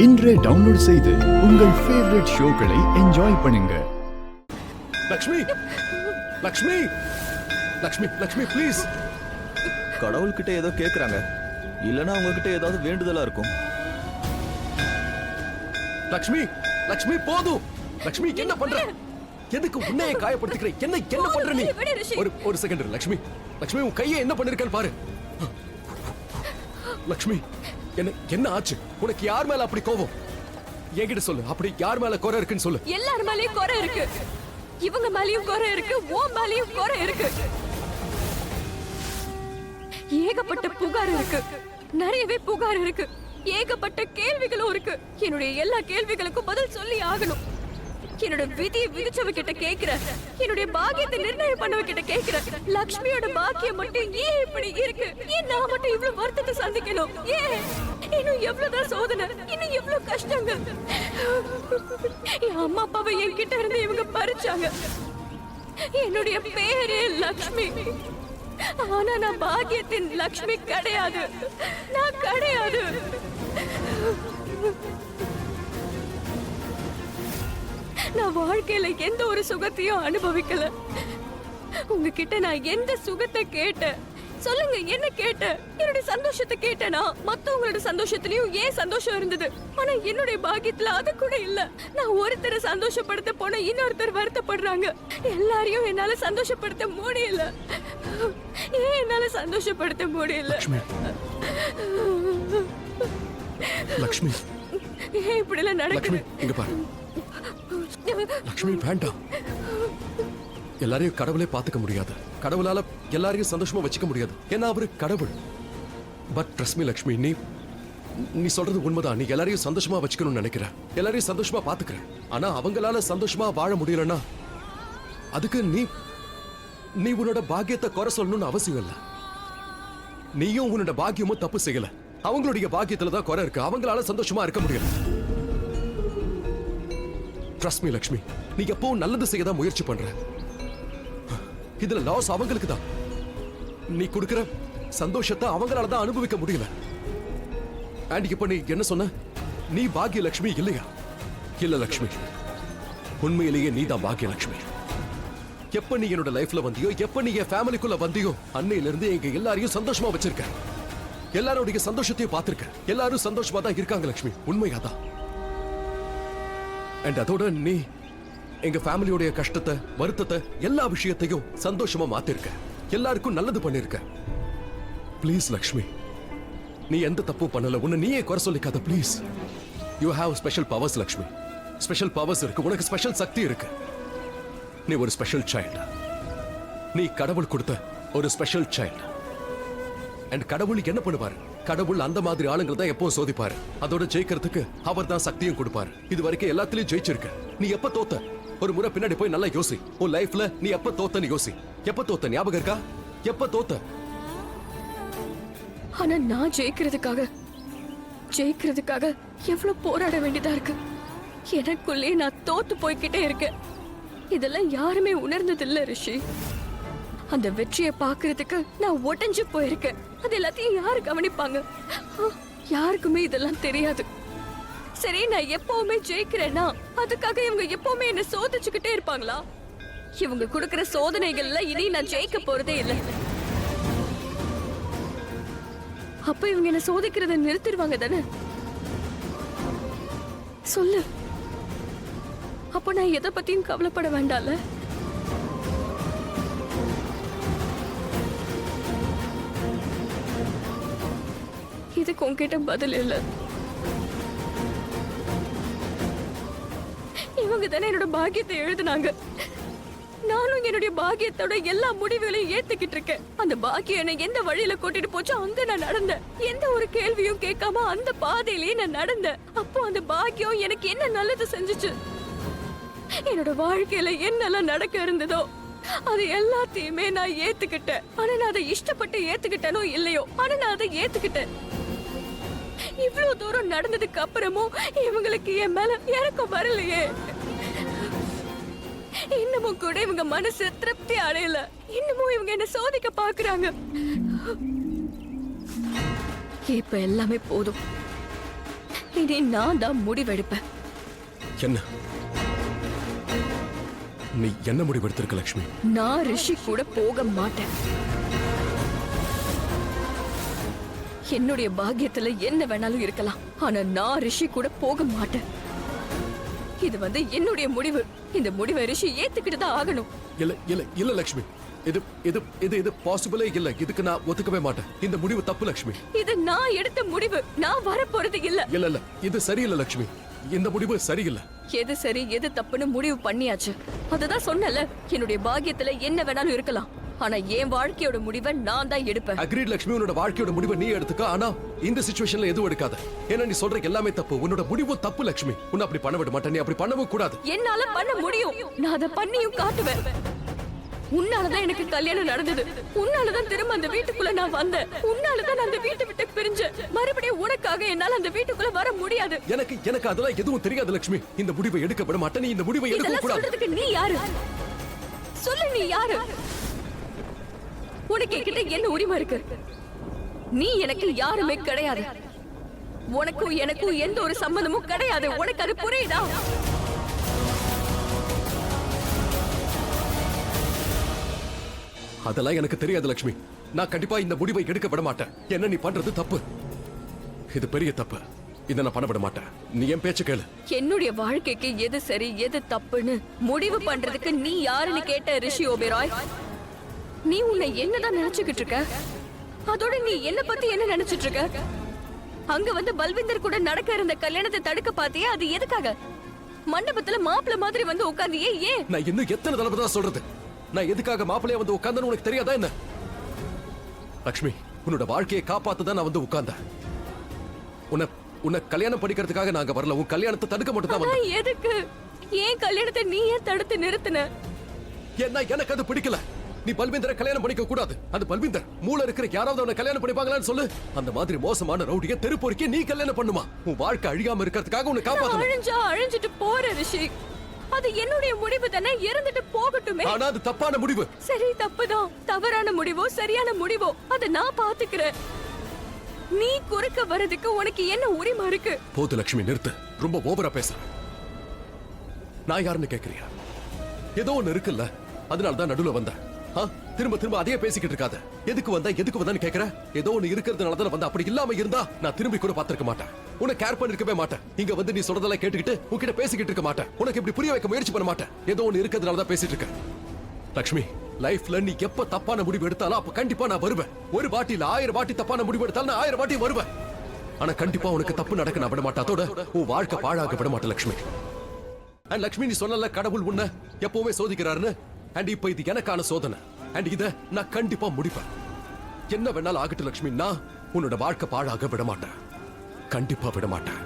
இன்றே டவுன்லோட் செய்து உங்கள் ஃபேவரட் ஷோக்களை என்ஜாய் பண்ணுங்க. லக்ஷ்மி, லக்ஷ்மி, லக்ஷ்மி, லக்ஷ்மி ப்ளீஸ். கடவுள்கிட்ட ஏதோ கேக்குறாங்க, இல்லனா உங்ககிட்ட ஏதாவது வேண்டுதலா இருக்கும். லக்ஷ்மி, லக்ஷ்மி போதும். லக்ஷ்மி என்ன பண்ற? எதுக்கு உன்னையே காயப்படுத்திக்கிற? என்ன பண்ற நீ? ஒரு செகண்ட் லக்ஷ்மி. லக்ஷ்மி உன் கையை என்ன பண்ணிருக்கன்னு பாரு. லக்ஷ்மி என்ன ஆச்சு? உனக்கு யார் மேல அப்படி கோபம்? என்கிட்ட சொல்லு. அப்படி யார் மேல குறை இருக்குன்னு சொல்லு. எல்லார் மேலயும் குறை இருக்கு. இவங்க மேலயும் குறை இருக்கு, உன் மேலயும் குறை இருக்கு. ஏகப்பட்ட புகார் இருக்கு, நிறையவே புகார் இருக்கு, ஏகப்பட்ட கேள்விகளும் இருக்கு. என்னுடைய எல்லா கேள்விகளுக்கும் பதில் சொல்லி ஆகணும். என்னோட விதியை விதிச்சவ கிட்ட கேக்குற, என்னுடைய பாக்கியத்தை நிர்ணயம் பண்ணவ கிட்ட கேக்குற. லக்ஷ்மியோட பாக்கியம் மட்டும் ஏன் இப்படி இருக்கு? ஏன் நான் மட்டும் இவ்வளவு வருத்தத்தை சந்திக்கணும்? ஏன் இன்னும் எவ்வளவுதான் சோதனை, இன்னும் எவ்வளவு கஷ்டங்கள்? என் அம்மா அப்பாவை என்கிட்ட இருந்து இவங்க பறிச்சாங்க. என்னுடைய பேரே லக்ஷ்மி, ஆனா நான் பாக்கியத்தின் லக்ஷ்மி கிடையாது. நான் கிடையாது. நான் வாழ்க்கையில எந்த ஒரு சுகத்தையும் அனுபவிக்கல. உங்ககிட்ட நான் எந்த சுகத்தை கேட்டேன் சொல்லுங்க? என்ன கேட்டேன்? என்னுடைய சந்தோஷத்தை கேட்டேனா? மத்தவங்களோட சந்தோஷத்திலயும் ஏன் சந்தோஷம் இருந்தது, ஆனா என்னுடைய பாக்கியத்துல அது கூட இல்ல. நான் ஒருத்தரை சந்தோஷப்படுத்த போன இன்னொருத்தர் வருத்தப்படுறாங்க. எல்லாரையும் என்னால சந்தோஷப்படுத்த முடியல. ஏன் என்னால சந்தோஷப்படுத்த முடியல? லக்ஷ்மி, ஏன் இப்படி எல்லாம் நடக்குது? இங்க பாரு லக்ஷ்மி, வேண்டாம். எல்லாரையும் கடவுளே பாத்துக்க முடியாது. கடவுளால எல்லாரையும் சந்தோஷமா வச்சுக்க முடியாது. ஏன்னா அவரு கடவுள். பட் ட்ரஸ்ட் மீ லக்ஷ்மி, நீ சொல்றது உண்மைதான். நீ எல்லாரையும் சந்தோஷமா வச்சுக்கணும்னு நினைக்கிற, எல்லாரையும் சந்தோஷமா பாத்துக்கிற. ஆனா அவங்களால சந்தோஷமா வாழ முடியலன்னா அதுக்கு நீ உன்னோட பாக்கியத்தை குறை சொல்லணும்னு அவசியம் இல்ல. நீயும் உன்னோட பாக்கியமும் தப்பு செய்யல. அவங்களுடைய பாக்கியத்துல தான் குறை இருக்கு. அவங்களால சந்தோஷமா இருக்க முடியல. ட்ரஸ்ட் மீ லக்ஷ்மி, நீ எப்பவும் நல்லது செய்ய தான் முயற்சி பண்ற. இதுல லாஸ் அவங்களுக்கு தான். நீ கொடுக்கிற சந்தோஷத்தை அவங்களால தான் அனுபவிக்க முடியல. அண்ட் இப்ப நீ என்ன சொன்ன? நீ பாக்கிய லட்சுமி இல்லையா? இல்ல லக்ஷ்மி, உண்மையிலேயே நீ தான் பாக்கிய லட்சுமி. எப்ப நீ என்னோட லைஃப்ல வந்தியோ, எப்ப நீ என் ஃபேமிலிக்குள்ள வந்தியோ, அன்னையில இருந்து எங்க எல்லாரையும் சந்தோஷமா வச்சிருக்க. எல்லாரோடைய சந்தோஷத்தையும் பார்த்திருக்க. எல்லாரும் சந்தோஷமா தான் இருக்காங்க லட்சுமி, உண்மையாதான். அண்ட் அதோட நீ எங்க ஃபேமிலியோட கஷ்டத்தை, வருத்தத்தை, எல்லா விஷயத்தையும் சந்தோஷமா மாத்திருக்க. எல்லாருக்கும் நல்லது பண்ணிருக்க. ப்ளீஸ் லக்ஷ்மி, நீ எந்த தப்பும் பண்ணல. உன்னை நீயே குறை சொல்லிக்காத please. You have special powers Lakshmi. Special powers இருக்கு. உனக்கு ஸ்பெஷல் சக்தி இருக்கு. நீ ஒரு ஸ்பெஷல் சைல்டு. நீ கடவுள் கொடுத்த ஒரு ஸ்பெஷல் சைல்டு. அண்ட் கடவுள் என்ன பண்ணுவாரு? கடவுள் அந்த மாதிரி ஆளுங்களை தான் எப்பவும் சோதிப்பாரு. அதோட ஜெயிக்கிறதுக்கு அவர் தான் சக்தியும் கொடுப்பாரு. இது வரைக்கும் எல்லாத்துலயும் ஜெயிச்சிருக்க. நீ எப்ப தோத்த? ஒரு முறை பின்னாடி போய் நல்லா யோசி. உன் லைஃப்ல நீ எப்ப தோத்தன்னு யோசி. எப்ப தோத்த ஞாபகம் இருக்கா? எப்ப தோத்த? ஆனா நான் ஜெயிக்கிறதுக்காக எவ்வளவு போராட வேண்டியதா இருக்கு. எனக்குள்ளே நான் தோத்து போய்கிட்டே இருக்கேன். இதெல்லாம் யாருமே உணர்ந்ததில்ல ரிஷி. அந்த வெற்றியை பாக்குறதுக்கு நான் உடைஞ்சு போயிருக்கேன். அது எல்லாத்தையும் யாரு கவனிப்பாங்க? யாருக்குமே இதெல்லாம் தெரியாது. சரி, நான் எப்பவுமே ஜெயிக்கிறேன்னா அதுக்காக இவங்க எப்பவுமே என்ன சோதிச்சுக்கிட்டே இருப்பாங்களா? இவங்க கொடுக்கிற சோதனைகள்ல இனி நான் ஜெயிக்க போறதே இல்லை. அப்ப இவங்க என்ன சோதிக்கிறத நிறுத்திடுவாங்க தானே? சொல்லு. அப்ப நான் எதை பத்தியும் கவலைப்பட வேண்டாம்ல? இதுக்கு உங்ககிட்ட பதில் இல்ல. இவங்க தானே என்னோட பாக்கியத்தை எழுதுனாங்க. நானும் என்னுடைய பாக்கியத்தோட எல்லா முடிவுகளையும் ஏத்துக்கிட்டு இருக்கேன். அந்த பாக்கியம் என்ன எந்த வழியில கூட்டிட்டு போச்சோ அங்க நான் நடந்தேன். எந்த ஒரு கேள்வியும் கேட்காம அந்த பாதையிலேயே நான் நடந்தேன். அப்போ அந்த பாக்கியம் எனக்கு என்ன நல்லது செஞ்சுச்சு? என்னோட வாழ்க்கையில என்னெல்லாம் நடக்க இருந்ததோ அது எல்லாத்தையுமே நான் ஏத்துக்கிட்டேன். ஆனா நான் அதை இஷ்டப்பட்டு ஏத்துக்கிட்டேனோ இல்லையோ, ஆனா நான் அதை ஏத்துக்கிட்டேன். இவ்வளவு தூரம் நடந்ததுக்கு அப்புறமும் இவங்களுக்கு என் மேல இறக்கம் வரலையே. இன்னமும் கூட இவங்க மனசு திருப்தி அடையல. இன்னமும் இவங்க என்ன சோதிக்க பாக்குறாங்க. இப்ப எல்லாமே போதும். இனி நான் தான் முடிவெடுப்பேன். என்ன நீ என்ன முடிவெடுத்திருக்க லக்ஷ்மி? நான் ரிஷி கூட போக மாட்டேன். என்னுடைய பாக்கியத்துல என்ன வேணாலும் இருக்கலாம், ஆனா நான் ரிஷி கூட போக மாட்டேன். இது என்னுடைய முடிவு. இந்த முடிவை ரிஷி ஏத்துக்கிட்டு தான் ஆகணும். இல்ல இல்ல இல்ல லக்ஷ்மி, இது இது இது இது பாசிபிளே இல்ல. இதுக்கு நான் ஒத்துக்கவே மாட்டேன். இந்த முடிவு தப்பு லக்ஷ்மி. இது நான் எடுத்த முடிவு. நான் வர போறது இல்ல. இல்ல இல்ல, இது சரியில்லை லக்ஷ்மி. இந்த முடிவு சரியில்லை. எது சரி எது தப்புன்னு முடிவு பண்ணியாச்சு. அதுதான் சொன்னல, என்னுடைய பாக்கியத்துல என்ன வேணாலும் இருக்கலாம், ஆனா என் வாழ்க்கையோட முடிவை நான் தான் எடுப்பேன். அக்ரீட் லக்ஷ்மி, உன்னோட வாழ்க்கையோட முடிவை நீ எடுத்துக்க. ஆனா இந்த சிச்சுவேஷன்ல எதுவும் எடுக்காத. ஏன்னா நீ சொல்ற எல்லாமே தப்பு. உன்னோட முடிவு தப்பு லக்ஷ்மி. உன்னை அப்படி பண்ண விட மாட்டேன். நீ அப்படி பண்ணவும் கூடாது. என்னால பண்ண முடியும். நான் அதை பண்ணியும் காட்டுவேன். உன்னாலதான் எனக்கு கல்யாணம் நடந்தது. உன்னாலதான் திரும்ப அந்த வீட்டுக்குள்ள நான் வந்தேன். உன்னாலதான் அந்த வீட்டை விட்டு பிரிஞ்சேன். மறுபடியும் உனக்காக என்னால அந்த வீட்டுக்குள்ள வர முடியாது. எனக்கு அதெல்லாம் எதுவும் தெரியாது லக்ஷ்மி. இந்த முடிவை எடுக்க விட மாட்டேன். நீ இந்த முடிவை எடுக்க இதெல்லாம் கூடாது. சொல்றதுக்கு நீ யாரு? சொல்லு, நீ யாரு? உனக்கு என்கிட்ட என்ன உரிமை இருக்கு? நீ எனக்கு யாருமே கிடையாது. உனக்கும் எனக்கும் எந்த ஒரு சம்பந்தமும் கிடையாது. உனக்கு அது புரியுதா? அதெல்லாம் எனக்கு தெரியாது லக்ஷ்மி. நான் கண்டிப்பா இந்த முடிவை எடுக்க விட மாட்டேன். என்ன நீ பண்றது தப்பு. இது பெரிய தப்பு. இதை நான் பண்ண விட மாட்டேன். நீ என் பேச்சு கேளு. என்னுடைய வாழ்க்கைக்கு எது சரி எது தப்புன்னு முடிவு பண்றதுக்கு நீ யாருன்னு கேட்ட ரிஷி ஓபெராய். நீ உன்னை என்னதான் நினைச்சுக்கிட்டு இருக்க? அதோட நீ என்ன பத்தி என்ன நினைச்சிட்டு இருக்க? அங்க பல்விந்தர் கூட நடக்க இருந்த கல்யாணத்தை தடுக்க பாத்தியா? அது எதுக்காக? மண்டபத்துல மாப்பிள்ள மாதிரி உட்கார்ந்தியே, ஏன்? நான் இன்னும் எத்தனை தடவை தான் சொல்றது? நான் எதுக்காக மாப்பிள்ளைய உட்கார்ந்தேன்னு உனக்கு தெரியாதா என்ன? லக்ஷ்மி, உன்னோட வாழ்க்கையை காப்பாத்துதான் நான் உட்கார்ந்தேன். உன்னை கல்யாணம் படிக்கிறதுக்காக நாங்க வரல. உன் கல்யாணத்தை தடுக்க மட்டும் தான் வந்தேன். எதுக்கு? ஏன் கல்யாணத்தை நீ ஏன் தடுத்து நிறுத்தின? ஏன்னா எனக்கு அது பிடிக்கல. நீ பல்விந்தரை கல்யாணம் பண்ணிக்க கூடாது. அந்த பல்விந்தர் மூளை இருக்கிற யாராவது அவனை கல்யாணம் பண்ணிப்பாங்களான்னு சொல்லு. அந்த மாதிரி மோசமான ரவுடிய தெருப்பொறிக்க நீ கல்யாணம் பண்ணுமா? உன் வாழ்க்கை அழியாம இருக்கிறதுக்காக உன்னை காப்பாத்தணும். அழிஞ்சிட்டு போற ரிஷி. அது என்னுடைய முடிவு தானே, இறந்துட்டு போகட்டுமே. ஆனா அது தப்பான முடிவு. சரி, தப்புதான். தவறான முடிவோ சரியான முடிவோ அதை நான் பாத்துக்கிறேன். நீ குறுக்க வர்றதுக்கு உனக்கு என்ன உரிமை இருக்கு? போது லட்சுமி, நிறுத்து. ரொம்ப ஓவரா பேசுற. நான் யாருன்னு கேக்குறியா? ஏதோ ஒண்ணு இருக்குல்ல, அதனாலதான் நடுவுல வந்தேன். திரும்ப திரும்ப அதையே பேசிக்கிட்டு இருக்காத. எதுக்கு வந்தான்னு கேக்குற? ஏதோ ஒண்ணு இருக்கிறதுனாலதான் வந்த. அப்படி இல்லாம இருந்தா நான் திரும்பி கூட பாத்திருக்க மாட்டேன். உன்னை கேர் பண்ணிருக்கவே மாட்டேன். இங்க நீ சொல்றதெல்லாம் கேட்டுக்கிட்டு உன்கிட்ட பேசிக்கிட்டு இருக்க மாட்டேன். உனக்கு இப்படி புரிய வைக்க முயற்சி பண்ண மாட்டேன். ஏதோ ஒண்ணு இருக்கிறதுனாலதான் பேசிட்டு இருக்க. லக்ஷ்மி, லைஃப்ல நீ எப்ப தப்பான முடிவு எடுத்தாலும் அப்ப கண்டிப்பா நான் வருவேன். ஒரு வாட்டில 1000 வாட்டி தப்பான முடிவு எடுத்தாலும் நான் 1000 வாட்டி வருவேன். ஆனா கண்டிப்பா உனக்கு தப்பு நடக்க நான் விட மாட்டேன். அதோட உன் வாழ்க்கை பாழாக விட மாட்டேன் லக்ஷ்மி. அண்ட் லக்ஷ்மி, நீ சொன்னல கடவுள் உன்னை எப்பவுமே சோதிக்கிறாருன்னு. அண்ட் இப்ப இது எனக்கான சோதனை. அண்ட் இத நான் கண்டிப்பா முடிப்பேன். என்ன வேணாலும் ஆகட்டும் லக்ஷ்மி. நான் உன்னோட வாழ்க்கை பாழாக விட மாட்டேன். கண்டிப்பா விட மாட்டேன்.